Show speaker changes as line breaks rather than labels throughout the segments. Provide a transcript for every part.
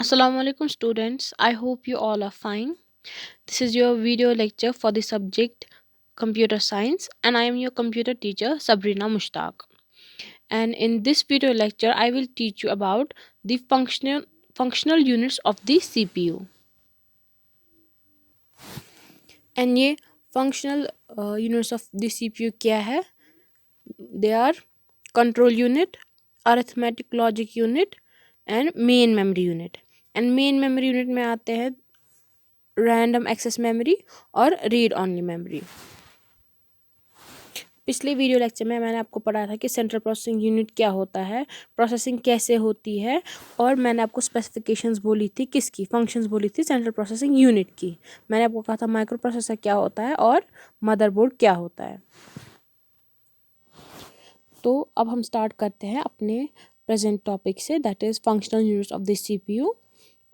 Assalamu alaikum students. I hope you all are fine. This is your video lecture for the subject computer science and I am your computer teacher Sabrina Mushtaq. And in this video lecture I will teach you about the functional units of the CPU. And ये functional units of the CPU क्या है? They are control unit, arithmetic logic unit and main memory unit. And main memory unit में आते हैं random access memory और read only memory. पिछले video lecture में मैंने आपको पढ़ाया था कि सेंट्रल प्रोसेसिंग यूनिट क्या होता है, प्रोसेसिंग कैसे होती है, और मैंने आपको स्पेसिफिकेशंस बोली थी किसकी, फंक्शंस बोली थी सेंट्रल प्रोसेसिंग यूनिट की। मैंने आपको कहा था माइक्रो प्रोसेसर क्या होता है और मदरबोर्ड क्या होता है। तो अब हम स्टार्ट करते हैं अपने प्रेजेंट टॉपिक से, that is functional units of the CPU.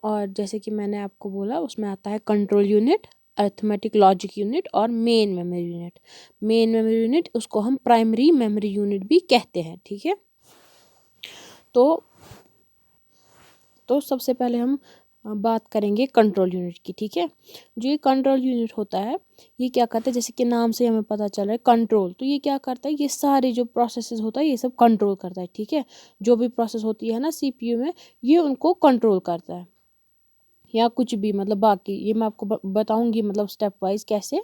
और जैसे कि मैंने आपको बोला उसमें आता है control unit, arithmetic logic unit और main memory unit. Main memory unit उसको हम प्राइमरी मेमोरी यूनिट भी कहते हैं, ठीक है। तो सबसे पहले हम बात करेंगे कंट्रोल यूनिट की, ठीक है। जो ये कंट्रोल यूनिट होता है ये क्या करता है, जैसे कि नाम से हमें पता चल रहा है कंट्रोल, तो ये क्या करता है, ये सारे जो प्रोसेसेस होता है ये सब कंट्रोल करता है, ठीक है। जो भी प्रोसेस होती है ना सीपीयू में ये उनको कंट्रोल करता है, या कुछ भी मतलब बाकी ये मैं आपको बताऊंगी मतलब स्टेप वाइज कैसे।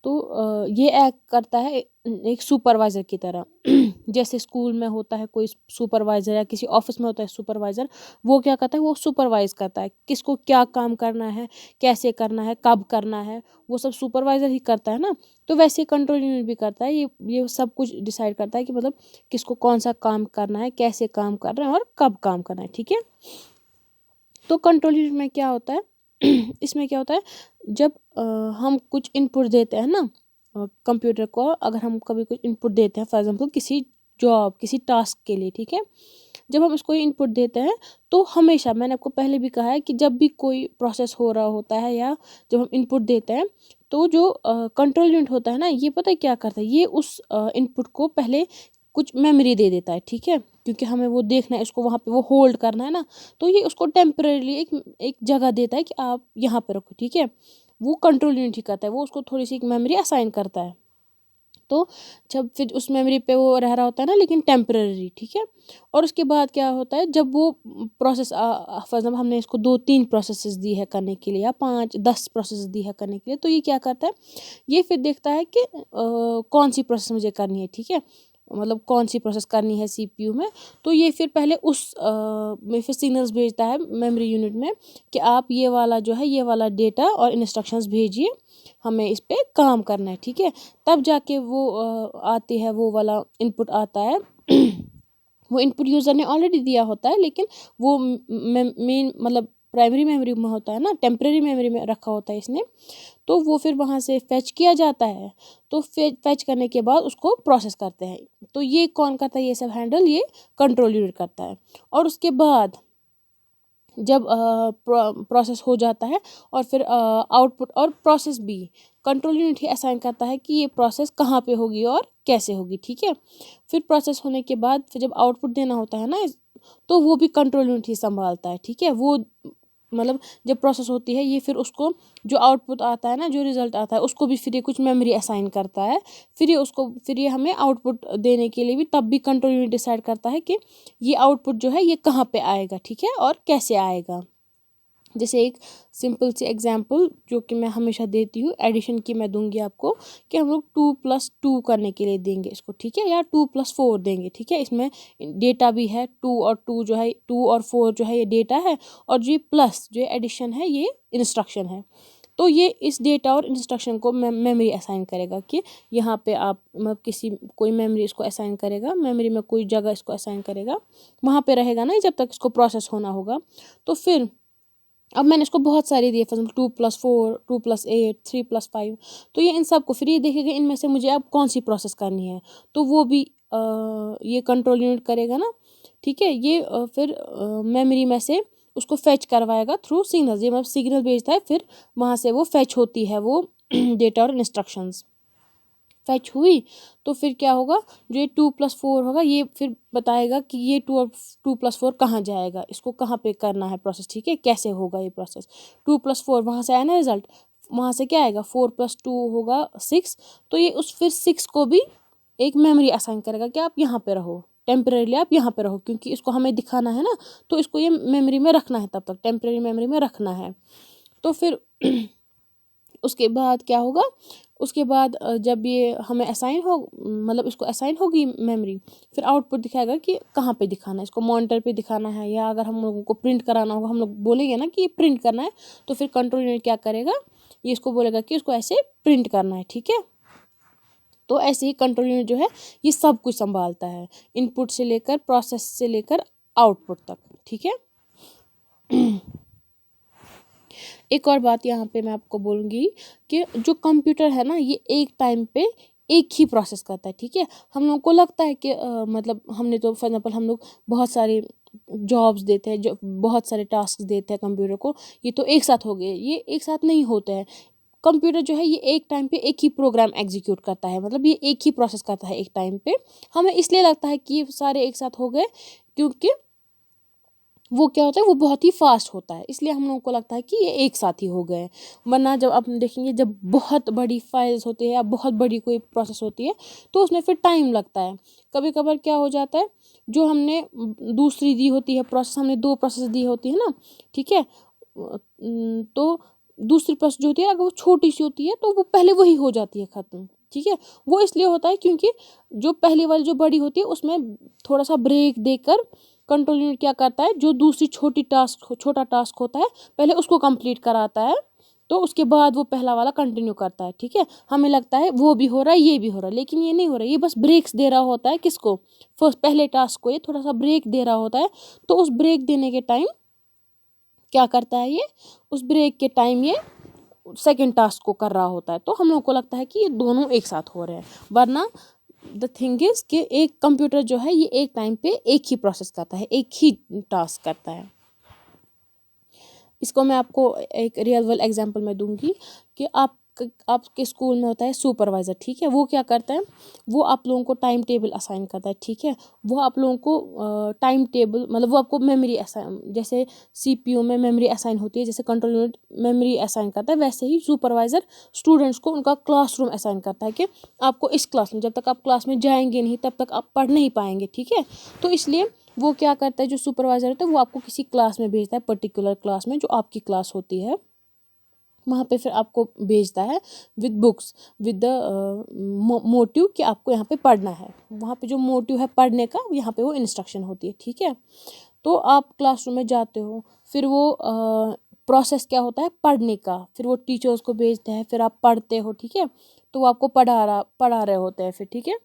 तो ये एक्ट करता है एक सुपरवाइज़र की तरह। जैसे स्कूल में होता है कोई सुपरवाइज़र या किसी ऑफिस में होता है सुपरवाइज़र, वो क्या करता है, वो सुपरवाइज करता है किसको क्या काम करना है, कैसे करना है, कब करना है, वो सब सुपरवाइज़र ही करता है ना। तो वैसे कंट्रोल यूनिट भी करता है, ये सब कुछ डिसाइड करता है कि मतलब किसको कौन सा काम करना है, कैसे काम करना है और कब काम करना है, ठीक है। तो कंट्रोल यूनिट में क्या होता है इसमें क्या होता है, जब हम कुछ इनपुट देते हैं ना कंप्यूटर को, अगर हम कभी कुछ इनपुट देते हैं फॉर एग्जांपल किसी जॉब किसी टास्क के लिए, ठीक है। जब हम इसको इनपुट देते हैं तो हमेशा, मैंने आपको पहले भी कहा है कि जब भी कोई प्रोसेस हो रहा होता है या जब हम इनपुट देते हैं तो जो कंट्रोल यूनिट होता है ना ये पता है क्या करता है, ये उस इनपुट को पहले कुछ मेमोरी दे देता है, ठीक है। क्योंकि हमें वो देखना है, इसको वहाँ पे वो होल्ड करना है ना, तो ये उसको टेम्परेली एक जगह देता है कि आप यहाँ पे रखो, ठीक है। वो कंट्रोल यूनिट ही करता है, वो उसको थोड़ी सी एक मेमोरी असाइन करता है। तो जब फिर उस मेमोरी पे वो रह रहा होता है ना लेकिन टेम्परेरी, ठीक है। और उसके बाद क्या होता है, जब वो प्रोसेस फॉर एग्जाम्पल हमने इसको 2-3 प्रोसेसेस दी है करने के लिए या 5-10 प्रोसेस दी है करने के लिए, तो ये क्या करता है, ये फिर देखता है कि कौन सी प्रोसेस मुझे करनी है, ठीक है। मतलब कौन सी प्रोसेस करनी है सीपीयू में। तो ये फिर पहले उस में फिर सिग्नल्स भेजता है मेमोरी यूनिट में कि आप ये वाला जो है ये वाला डेटा और इंस्ट्रक्शंस भेजिए, हमें इस पे काम करना है, ठीक है। तब जाके वो आती है, वो वाला इनपुट आता है। वो इनपुट यूज़र ने ऑलरेडी दिया होता है लेकिन वो मेन मतलब प्राइमरी मेमोरी में होता है ना, टेम्परेरी मेमोरी में रखा होता है इसने। तो वो फिर वहाँ से फेच किया जाता है, तो फेच करने के बाद उसको प्रोसेस करते हैं। तो ये कौन करता है, ये सब हैंडल ये कंट्रोल यूनिट करता है। और उसके बाद जब प्रोसेस हो जाता है और फिर आउटपुट और प्रोसेस भी कंट्रोल यूनिट ही असाइन करता है कि ये प्रोसेस कहाँ पे होगी और कैसे होगी, ठीक है। फिर प्रोसेस होने के बाद फिर जब आउटपुट देना होता है ना तो वो भी कंट्रोल यूनिट ही संभालता है, ठीक है। वो मतलब जब प्रोसेस होती है ये फिर उसको जो आउटपुट आता है ना, जो रिजल्ट आता है उसको भी फिर ये कुछ मेमोरी असाइन करता है। फिर ये हमें आउटपुट देने के लिए भी तब भी कंट्रोल यूनिट डिसाइड करता है कि ये आउटपुट जो है ये कहाँ पे आएगा, ठीक है, और कैसे आएगा। जैसे एक सिंपल सी एग्जांपल जो कि मैं हमेशा देती हूँ एडिशन की, मैं दूंगी आपको कि हम लोग 2+2 करने के लिए देंगे इसको, ठीक है, या 2+4 देंगे, ठीक है। इसमें डेटा भी है, 2 जो है 2 और 4 जो है ये डेटा है, और जो ये प्लस जो एडिशन है ये इंस्ट्रक्शन है। तो ये इस डेटा और इंस्ट्रक्शन को मेमोरी असाइन करेगा कि यहाँ पे आप मतलब किसी कोई मेमोरी इसको असाइन करेगा, मेमोरी में कोई जगह इसको असाइन करेगा, वहाँ पे रहेगा ना जब तक इसको प्रोसेस होना होगा। तो फिर अब मैंने इसको बहुत सारे दिए, फॉर एग्जाम्पल 2+4, 2+8, 3+5। तो ये इन सब को फिर ये देखेगा इनमें से मुझे अब कौन सी प्रोसेस करनी है, तो वो भी ये कंट्रोल यूनिट करेगा ना, ठीक है। ये फिर मेमोरी में से उसको फेच करवाएगा थ्रू सिग्नल, ये मतलब सिग्नल भेजता है, फिर वहाँ से वो फेच होती है वो डेटा और इंस्ट्रक्शंस। फैच हुई तो फिर क्या होगा, जो ये 2+4 होगा ये फिर बताएगा कि ये 2+4 कहाँ जाएगा, इसको कहाँ पे करना है प्रोसेस, ठीक है, कैसे होगा ये प्रोसेस। 2+4 वहाँ से आया ना रिजल्ट, वहाँ से क्या आएगा 4+2 होगा 6, तो ये उस फिर 6 को भी एक मेमोरी असाइन करेगा कि आप यहाँ पे रहो, टेम्परेरी आप यहाँ पे रहो, क्योंकि इसको हमें दिखाना है ना, तो इसको ये मेमोरी में रखना है, तब तक टेम्परेरी मेमोरी में रखना है। तो फिर उसके बाद क्या होगा, उसके बाद जब ये हमें असाइन हो, मतलब इसको असाइन होगी मेमोरी, फिर आउटपुट दिखाएगा कि कहाँ पे दिखाना है, इसको मॉनिटर पे दिखाना है, या अगर हम लोगों को प्रिंट कराना होगा, हम लोग बोलेंगे ना कि ये प्रिंट करना है, तो फिर कंट्रोल यूनिट क्या करेगा, ये इसको बोलेगा कि इसको ऐसे प्रिंट करना है, ठीक है। तो ऐसे ही कंट्रोल यूनिट जो है ये सब कुछ संभालता है, इनपुट से लेकर प्रोसेस से लेकर आउटपुट तक, ठीक है। एक और बात यहाँ पे मैं आपको बोलूँगी कि जो कंप्यूटर है ना, ये एक टाइम पे एक ही प्रोसेस करता है, ठीक है। हम लोगों को लगता है कि मतलब हमने तो फॉर एग्जाम्पल हम लोग बहुत सारे जॉब्स देते हैं, जो बहुत सारे टास्क देते हैं कंप्यूटर को, ये तो एक साथ हो गए, ये एक साथ नहीं होते हैं। कंप्यूटर जो है ये एक टाइम पे एक ही प्रोग्राम एग्जीक्यूट करता है, मतलब ये एक ही प्रोसेस करता है एक टाइम पे। हमें इसलिए लगता है कि ये सारे एक साथ हो गए, क्योंकि वो क्या होता है, वो बहुत ही फास्ट होता है, इसलिए हम लोगों को लगता है कि ये एक साथ ही हो गए। वरना जब आप देखेंगे, जब बहुत बड़ी फाइल्स होती है या बहुत बड़ी कोई प्रोसेस होती है, तो उसमें फिर टाइम लगता है। कभी कभार क्या हो जाता है, जो हमने दूसरी दी होती है प्रोसेस, हमने 2 प्रोसेस दी होती है ना, ठीक है, तो दूसरी प्रोसेस जो होती है, अगर वो छोटी सी होती है तो वो पहले वही हो जाती है ख़त्म, ठीक है। वो इसलिए होता है क्योंकि जो पहली वाली जो बड़ी होती है उसमें थोड़ा सा ब्रेक देकर कंट्रोल यूनिट क्या करता है, जो दूसरी छोटा टास्क होता है पहले उसको कंप्लीट कराता है, तो उसके बाद वो पहला वाला कंटिन्यू करता है, ठीक है। हमें लगता है वो भी हो रहा है ये भी हो रहा है, लेकिन ये नहीं हो रहा है, ये बस ब्रेक्स दे रहा होता है, किसको, फर्स्ट पहले टास्क को ये थोड़ा सा ब्रेक दे रहा होता है। तो उस ब्रेक देने के टाइम क्या करता है ये, उस ब्रेक के टाइम ये सेकेंड टास्क को कर रहा होता है। तो हम लोगों को लगता है कि ये दोनों एक साथ हो रहे हैं, वरना द थिंग इज कि एक कंप्यूटर जो है ये एक टाइम पे एक ही प्रोसेस करता है, एक ही टास्क करता है। इसको मैं आपको एक रियल वर्ल्ड एग्जांपल में दूंगी कि आपके स्कूल में होता है सुपरवाइज़र, ठीक है। वो क्या करता है, वो आप लोगों को टाइम टेबल असाइन करता है, ठीक है। वो आप लोगों को टाइम टेबल, मतलब वो आपको मेमोरी असाइन, जैसे सीपीयू में मेमोरी असाइन होती है, जैसे कंट्रोल यूनिट मेमोरी असाइन करता है, वैसे ही सुपरवाइज़र स्टूडेंट्स को उनका क्लासरूम असाइन करता है कि आपको इस क्लास में, जब तक आप क्लास में जाएंगे नहीं तब तक आप पढ़ नहीं पाएंगे, ठीक है। तो इसलिए वो क्या करता है, जो सुपरवाइज़र होता है वो आपको किसी क्लास में भेजता है, पर्टिकुलर क्लास में जो आपकी क्लास होती है, वहाँ पे फिर आपको भेजता है with books, with the motive कि आपको यहाँ पे पढ़ना है। वहाँ पे जो मोटिव है पढ़ने का, यहाँ पे वो इंस्ट्रक्शन होती है, ठीक है। तो आप क्लासरूम में जाते हो, फिर वो प्रोसेस क्या होता है पढ़ने का, फिर वो टीचर्स को भेजते हैं, फिर आप पढ़ते हो, ठीक है। तो वो आपको पढ़ा रहे होते हैं फिर, ठीक है।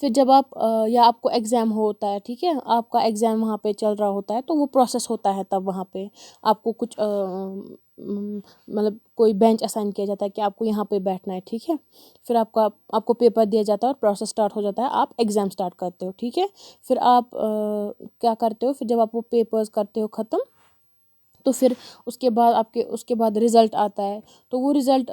फिर जब आप या आपको एग्ज़ाम होता है, ठीक है, आपका एग्ज़ाम वहाँ पे चल रहा होता है, तो वो प्रोसेस होता है, तब वहाँ पे आपको कुछ मतलब कोई बेंच असाइन किया जाता है कि आपको यहाँ पे बैठना है, ठीक है। फिर आपको पेपर दिया जाता है और प्रोसेस स्टार्ट हो जाता है, आप एग्ज़ाम स्टार्ट करते हो, ठीक है। फिर आप क्या करते हो, फिर जब आप वो पेपर्स करते हो ख़त्म, तो फिर उसके बाद रिज़ल्ट आता है। तो वो रिज़ल्ट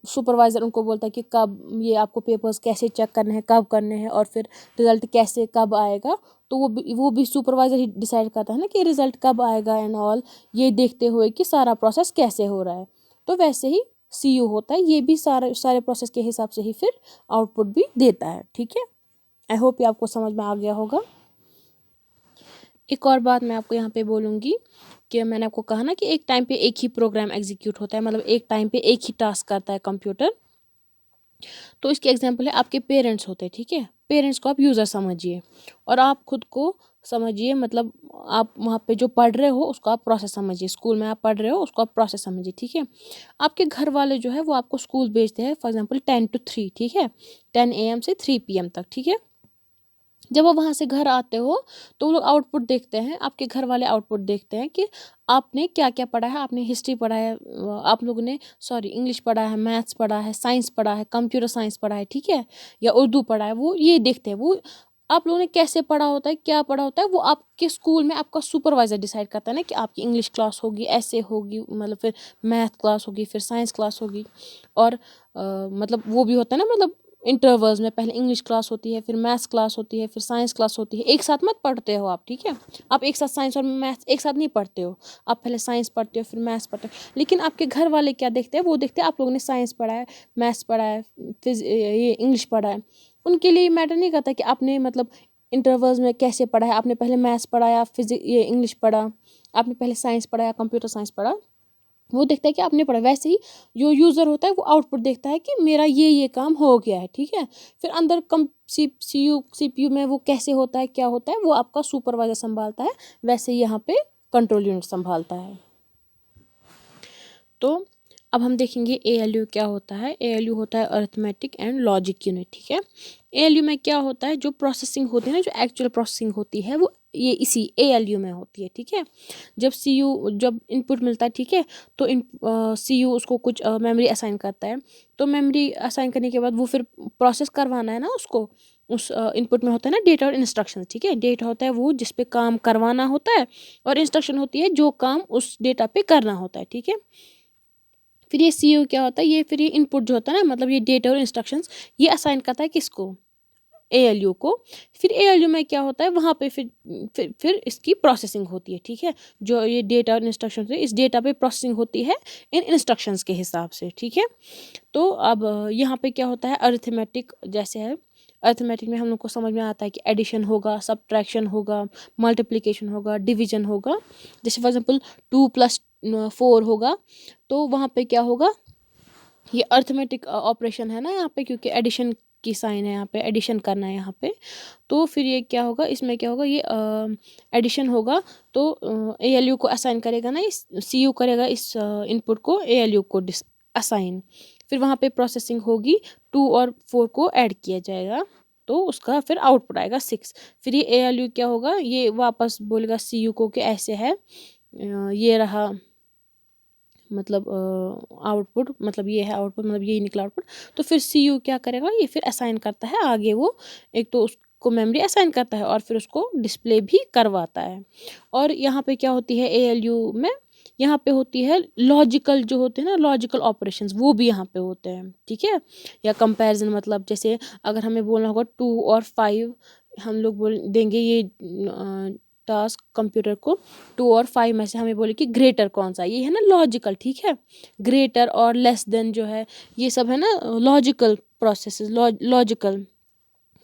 सुपरवाइज़र उनको बोलता है कि कब ये आपको पेपर्स कैसे चेक करने हैं, कब करने हैं, और फिर रिज़ल्ट कैसे कब आएगा। तो वो भी सुपरवाइज़र ही डिसाइड करता है ना कि रिज़ल्ट कब आएगा एंड ऑल, ये देखते हुए कि सारा प्रोसेस कैसे हो रहा है। तो वैसे ही सीयू होता है, ये भी सारे सारे प्रोसेस के हिसाब से ही फिर आउटपुट भी देता है, ठीक है। आई होप ये आपको समझ में आ गया होगा। एक और बात मैं आपको यहाँ पे बोलूँगी कि मैंने आपको कहा ना कि एक टाइम पे एक ही प्रोग्राम एग्जीक्यूट होता है, मतलब एक टाइम पे एक ही टास्क करता है कंप्यूटर। तो इसकी एग्जांपल है आपके पेरेंट्स होते हैं, ठीक है। पेरेंट्स को आप यूज़र समझिए और आप खुद को समझिए, मतलब आप वहाँ पे जो पढ़ रहे हो उसको आप प्रोसेस समझिए, स्कूल में आप पढ़ रहे हो उसको आप प्रोसेस समझिए, ठीक है। आपके घर वाले जो है वो आपको स्कूल भेजते हैं फॉर एग्जाम्पल 10 to 3, ठीक है, 10 AM से 3 PM तक, ठीक है। जब आप वहाँ से घर आते हो तो वो लोग आउटपुट देखते हैं, आपके घर वाले आउटपुट देखते हैं कि आपने क्या क्या पढ़ा है। आपने हिस्ट्री पढ़ा है, आप लोगों ने इंग्लिश पढ़ा है, मैथ्स पढ़ा है, साइंस पढ़ा है, कंप्यूटर साइंस पढ़ा है, ठीक है, या उर्दू पढ़ा है, वो ये देखते हैं। वो आप लोगों ने कैसे पढ़ा होता है, क्या पढ़ा होता है, वो आपके स्कूल में आपका सुपरवाइज़र डिसाइड करता है ना कि आपकी इंग्लिश क्लास होगी, ऐसे होगी, मतलब फिर मैथ क्लास होगी, फिर साइंस क्लास होगी। और मतलब वो भी होता है ना, मतलब इंटरवल्स में पहले इंग्लिश क्लास होती है, फिर मैथ्स क्लास होती है, फिर साइंस क्लास होती है। एक साथ मत पढ़ते हो आप, ठीक है। आप एक साथ साइंस और मैथ्स एक साथ नहीं पढ़ते हो। आप पहले साइंस पढ़ते हो, फिर मैथ्स पढ़ते हो। लेकिन आपके घर वाले क्या देखते हैं, वो देखते हैं आप लोगों ने साइंस पढ़ा है, मैथ्स पढ़ा है, ये इंग्लिश पढ़ा है। उनके लिए मैटर नहीं करता कि आपने मतलब इंटरवल्स में कैसे पढ़ा है, आपने पहले मैथ्स पढ़ा या ये इंग्लिश पढ़ा, आपने पहले साइंस पढ़ा या कंप्यूटर साइंस पढ़ा। वो देखता है कि आपने पढ़ा। वैसे ही जो यूज़र होता है वो आउटपुट देखता है कि मेरा ये काम हो गया है, ठीक है। फिर अंदर कम सीपीयू में वो कैसे होता है, क्या होता है, वो आपका सुपरवाइजर संभालता है। वैसे ही यहाँ पे कंट्रोल यूनिट संभालता है। तो अब हम देखेंगे ALU क्या होता है। ALU होता है अरिथमेटिक एंड लॉजिक यूनिट, ठीक है। ALU में क्या होता है, जो प्रोसेसिंग होती है ना, जो एक्चुअल प्रोसेसिंग होती है, वो ये इसी ALU में होती है, ठीक है। जब इनपुट मिलता है, ठीक है, तो CU उसको कुछ मेमोरी असाइन करता है। तो मेमोरी असाइन करने के बाद वो फिर प्रोसेस करवाना है ना उसको। उस इनपुट में होता है ना डेटा और इंस्ट्रक्शन, ठीक है। डेटा होता है वो जिस पे काम करवाना होता है, और इंस्ट्रक्शन होती है जो काम उस डेटा पे करना होता है, ठीक है। फिर ये CU क्या होता है, ये फिर ये इनपुट जो होता है ना, मतलब ये डेटा और इंस्ट्रक्शंस, ये असाइन करता है किसको, ALU को। फिर ALU में क्या होता है, वहाँ पे फिर इसकी प्रोसेसिंग होती है, ठीक है। जो ये डेटा और इंस्ट्रक्शंस है, इस डेटा पे प्रोसेसिंग होती है इन इंस्ट्रक्शंस के हिसाब से, ठीक है। तो अब यहाँ पे क्या होता है, अरिथमेटिक जैसे है। अरिथमेटिक में हम लोग को समझ में आता है कि एडिशन होगा, सब्ट्रैक्शन होगा, मल्टीप्लिकेशन होगा, डिवीजन होगा। जैसे फॉर एग्जांपल 2+4 होगा, तो वहाँ पे क्या होगा, ये अरिथमेटिक ऑपरेशन है ना यहाँ पे, क्योंकि एडिशन की साइन है, यहाँ पे एडिशन करना है यहाँ पे। तो फिर ये क्या होगा, इसमें क्या होगा, ये एडिशन होगा। तो ALU को असाइन करेगा ना, इस CU करेगा इस इनपुट को ALU को असाइन। फिर वहाँ पे प्रोसेसिंग होगी, 2 और 4 को ऐड किया जाएगा, तो उसका फिर आउटपुट आएगा 6। फिर ये ALU क्या होगा, ये वापस बोलेगा CU को कि ऐसे है, ये रहा मतलब आउटपुट, मतलब ये है आउटपुट, मतलब यही निकला आउटपुट। तो फिर CU क्या करेगा, ये फिर असाइन करता है आगे, वो एक तो उसको मेमोरी असाइन करता है और फिर उसको डिस्प्ले भी करवाता है। और यहाँ पे क्या होती है ALU में, यहाँ पे होती है लॉजिकल, जो होते हैं ना लॉजिकल ऑपरेशंस, वो भी यहाँ पे होते हैं, ठीक है। या कंपैरिजन, मतलब जैसे अगर हमें बोलना होगा 2 और 5, हम लोग बोल देंगे ये टास्क कंप्यूटर को, 2 और 5 में से हमें बोले कि ग्रेटर कौन सा, ये है ना लॉजिकल, ठीक है। ग्रेटर और लेस देन जो है, ये सब है ना लॉजिकल प्रोसेसेस, लॉजिकल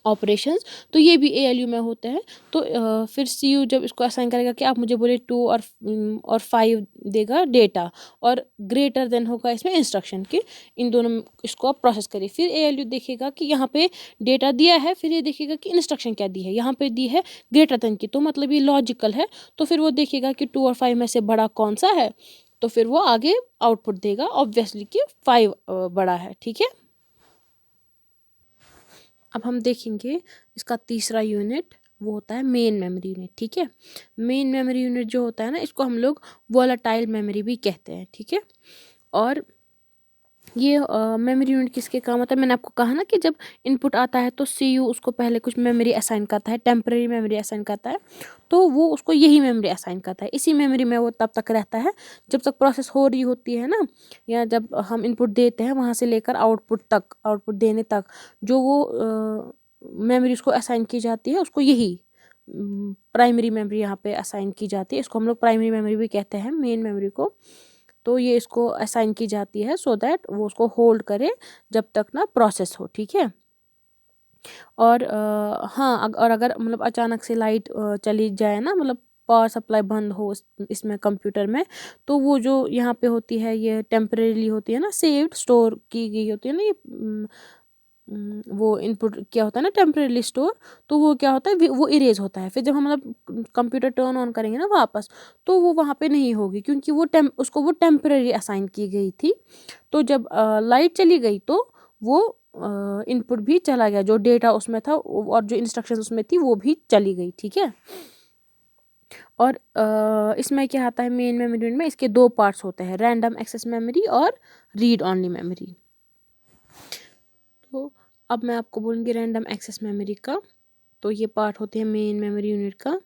ऑपरेशंस। तो ये भी ALU में होते हैं। तो फिर CU जब इसको असाइन करेगा कि आप मुझे बोले 2 और 5 देगा डेटा, और ग्रेटर देन होगा इसमें इंस्ट्रक्शन की, इन दोनों में इसको आप प्रोसेस करिए। फिर ALU देखेगा कि यहाँ पे डेटा दिया है, फिर ये देखेगा कि इंस्ट्रक्शन क्या दी है, यहाँ पे दी है ग्रेटर देन की, तो मतलब ये लॉजिकल है। तो फिर वो देखेगा कि 2 और 5 में से बड़ा कौन सा है, तो फिर वो आगे आउटपुट देगा ऑब्वियसली कि 5 बड़ा है, ठीक है। अब हम देखेंगे इसका तीसरा यूनिट, वो होता है मेन मेमोरी यूनिट, ठीक है। मेन मेमोरी यूनिट जो होता है ना, इसको हम लोग वोलेटाइल मेमोरी भी कहते हैं, ठीक है। और ये मेमोरी यूनिट किसके काम आता है, मैंने आपको कहा ना कि जब इनपुट आता है तो CU उसको पहले कुछ मेमोरी असाइन करता है, टेम्परेरी मेमोरी असाइन करता है। तो वो उसको यही मेमोरी असाइन करता है, इसी मेमोरी में वो तब तक रहता है जब तक प्रोसेस हो रही होती है ना, या जब हम इनपुट देते हैं वहाँ से लेकर आउटपुट तक, आउटपुट देने तक जो वो मेमोरी उसको असाइन की जाती है, उसको यही प्राइमरी मेमोरी यहाँ पे असाइन की जाती है। इसको हम लोग प्राइमरी मेमोरी भी कहते हैं मेन मेमोरी को। तो ये इसको असाइन की जाती है सो दैट वो उसको होल्ड करे जब तक ना प्रोसेस हो, ठीक है। और हाँ, और अगर मतलब अचानक से लाइट चली जाए ना, मतलब पावर सप्लाई बंद हो इसमें कंप्यूटर में, तो वो जो यहाँ पे होती है ये टेम्परेरीली होती है ना, सेव्ड स्टोर की गई होती है ना, ये वो इनपुट क्या होता है ना टेम्परेरी स्टोर, तो वो क्या होता है वो इरेज होता है। फिर जब हम मतलब कंप्यूटर टर्न ऑन करेंगे ना वापस, तो वो वहाँ पे नहीं होगी, क्योंकि उसको वो टेम्परेरी असाइन की गई थी। तो जब लाइट चली गई तो वो इनपुट भी चला गया, जो डेटा उसमें था और जो इंस्ट्रक्शन उसमें थी वो भी चली गई, ठीक है। और इसमें क्या आता है मेन मेमोरी में, इसके 2 पार्ट्स होते हैं, रैंडम एक्सेस मेमोरी और रीड ऑनली मेमोरी। तो अब मैं आपको बोलूँगी रैंडम एक्सेस मेमोरी का। तो ये पार्ट होते हैं मेन मेमोरी यूनिट का।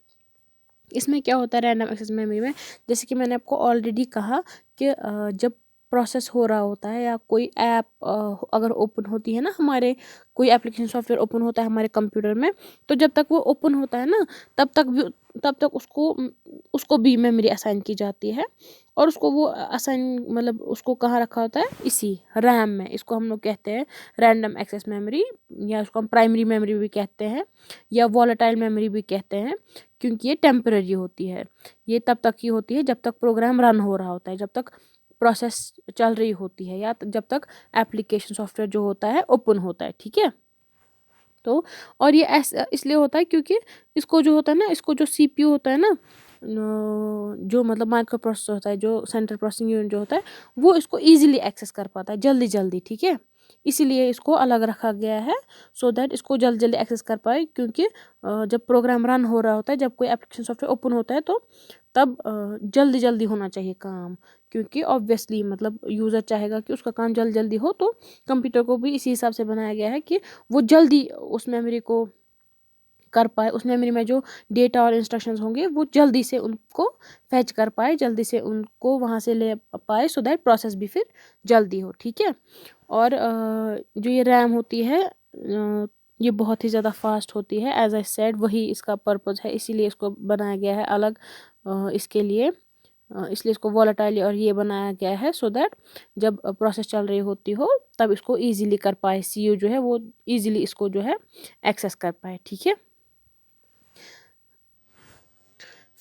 इसमें क्या होता है रैंडम एक्सेस मेमोरी में, जैसे कि मैंने आपको ऑलरेडी कहा कि जब प्रोसेस हो रहा होता है या कोई ऐप अगर ओपन होती है ना, हमारे कोई एप्लीकेशन सॉफ्टवेयर ओपन होता है हमारे कंप्यूटर में, तो जब तक वो ओपन होता है ना, तब तक उसको भी मेमोरी असाइन की जाती है। और उसको वो असाइन मतलब उसको कहाँ रखा होता है, इसी रैम में। इसको हम लोग कहते हैं रैंडम एक्सेस मेमोरी, या उसको हम प्राइमरी मेमोरी भी कहते हैं, या वॉलेटाइल मेमोरी भी कहते हैं, क्योंकि ये टेम्पररी होती है। ये तब तक ही होती है जब तक प्रोग्राम रन हो रहा होता है, जब तक प्रोसेस चल रही होती है, या जब तक एप्लीकेशन सॉफ्टवेयर जो होता है ओपन होता है, ठीक है। तो और ये ऐसा इसलिए होता है क्योंकि इसको जो होता है ना, इसको जो सीपीयू होता है ना, जो मतलब माइक्रो प्रोसेसर होता है, जो सेंट्रल प्रोसेसिंग यूनिट जो होता है, वो इसको इजीली एक्सेस कर पाता है जल्दी जल्दी, ठीक है। इसीलिए इसको अलग रखा गया है, सो दैट इसको जल्दी जल्दी एक्सेस कर पाए। क्योंकि जब प्रोग्राम रन हो रहा होता है, जब कोई एप्लीकेशन सॉफ्टवेयर ओपन होता है, तो तब जल्दी जल्दी होना चाहिए काम। क्योंकि ऑब्वियसली मतलब यूज़र चाहेगा कि उसका काम जल्दी जल्दी हो, तो कंप्यूटर को भी इसी हिसाब से बनाया गया है कि वो जल्दी उस मेमोरी को कर पाए, उस मेमोरी में जो डेटा और इंस्ट्रक्शंस होंगे वो जल्दी से उनको फैच कर पाए, जल्दी से उनको वहाँ से ले पाए, सो दैट प्रोसेस भी फिर जल्दी हो, ठीक है। और जो ये रैम होती है, ये बहुत ही ज़्यादा फास्ट होती है, एज आई सेड, वही इसका पर्पज़ है, इसीलिए इसको बनाया गया है अलग इसके लिए। इसलिए इसको वॉलेटाइल और ये बनाया गया है, सो दैट जब प्रोसेस चल रही होती हो तब इसको ईजिली कर पाए, सीयू जो है वो ईजिली इसको जो है एक्सेस कर पाए, ठीक है।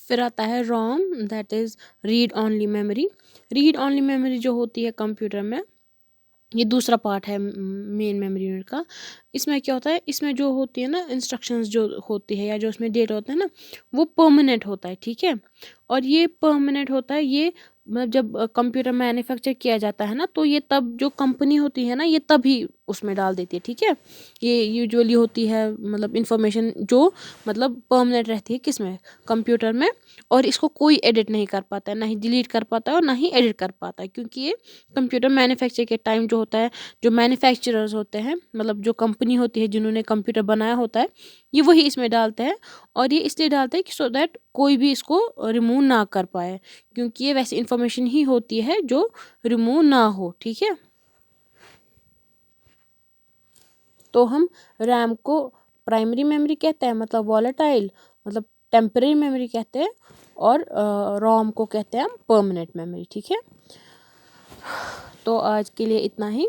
फिर आता है ROM, that is read only memory. Read only memory जो होती है कंप्यूटर में, ये दूसरा पार्ट है मेन मेमोरी यूनिट का। इसमें क्या होता है, इसमें जो होती है ना इंस्ट्रक्शंस जो होती है, या जो इसमें डेटा होता है ना, वो परमानेंट होता है, ठीक है। और ये परमानेंट होता है, ये मतलब जब कंप्यूटर मैन्युफैक्चर किया जाता है ना, तो ये तब जो कंपनी होती है ना, ये तभी उसमें डाल देती है, ठीक है। ये यूजुअली होती है मतलब इंफॉर्मेशन जो मतलब परमानेंट रहती है किसमें, कंप्यूटर में। और इसको कोई एडिट नहीं कर पाता है, ना ही डिलीट कर पाता है और ना ही एडिट कर पाता है, क्योंकि ये कंप्यूटर मैन्युफैक्चर के टाइम जो होता है, जो मैन्युफैक्चरर्स होते हैं, मतलब जो कंपनी होती है जिन्होंने कंप्यूटर बनाया होता है, ये वही इसमें डालते हैं। और ये इसलिए डालते हैं कि सो दैट कोई भी इसको रिमूव ना कर पाए, क्योंकि ये वैसी इंफॉर्मेशन ही होती है जो रिमूव ना हो, ठीक है। तो हम रैम को प्राइमरी मेमोरी कहते हैं, मतलब वॉलेटाइल, मतलब टेम्पररी मेमोरी कहते हैं। और रोम को कहते हैं हम परमानेंट मेमोरी, ठीक है। तो आज के लिए इतना ही।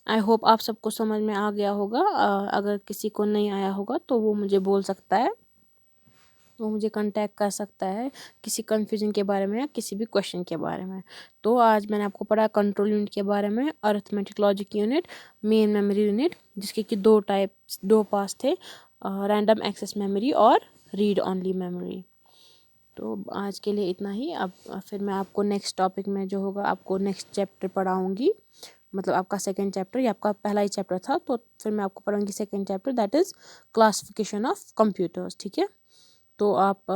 आई होप आप सबको समझ में आ गया होगा। अगर किसी को नहीं आया होगा तो वो मुझे बोल सकता है, वो मुझे कांटेक्ट कर सकता है किसी कन्फ्यूजन के बारे में या किसी भी क्वेश्चन के बारे में। तो आज मैंने आपको पढ़ा कंट्रोल यूनिट के बारे में, arithmetic logic unit, main memory unit, जिसके कि दो पार्ट्स थे, रैंडम एक्सेस मेमोरी और रीड ऑनली मेमोरी। तो आज के लिए इतना ही। अब फिर मैं आपको नेक्स्ट टॉपिक में जो होगा, आपको नेक्स्ट चैप्टर पढ़ाऊँगी, मतलब आपका सेकंड चैप्टर, या आपका पहला ही चैप्टर था, तो फिर मैं आपको पढ़ाऊँगी second chapter, that is classification of computers, ठीक है। तो आप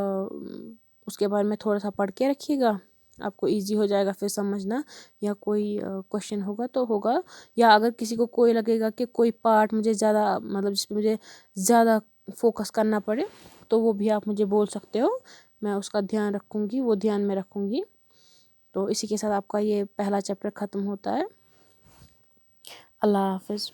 उसके बारे में थोड़ा सा पढ़ के रखिएगा, आपको इजी हो जाएगा फिर समझना। या कोई क्वेश्चन होगा तो होगा, या अगर किसी को कोई लगेगा कि कोई पार्ट मुझे ज़्यादा मतलब जिस पे मुझे ज़्यादा फोकस करना पड़े, तो वो भी आप मुझे बोल सकते हो, मैं उसका ध्यान रखूँगी, वो ध्यान में रखूँगी। तो इसी के साथ आपका ये पहला चैप्टर ख़त्म होता है। अल्लाह हाफिज़।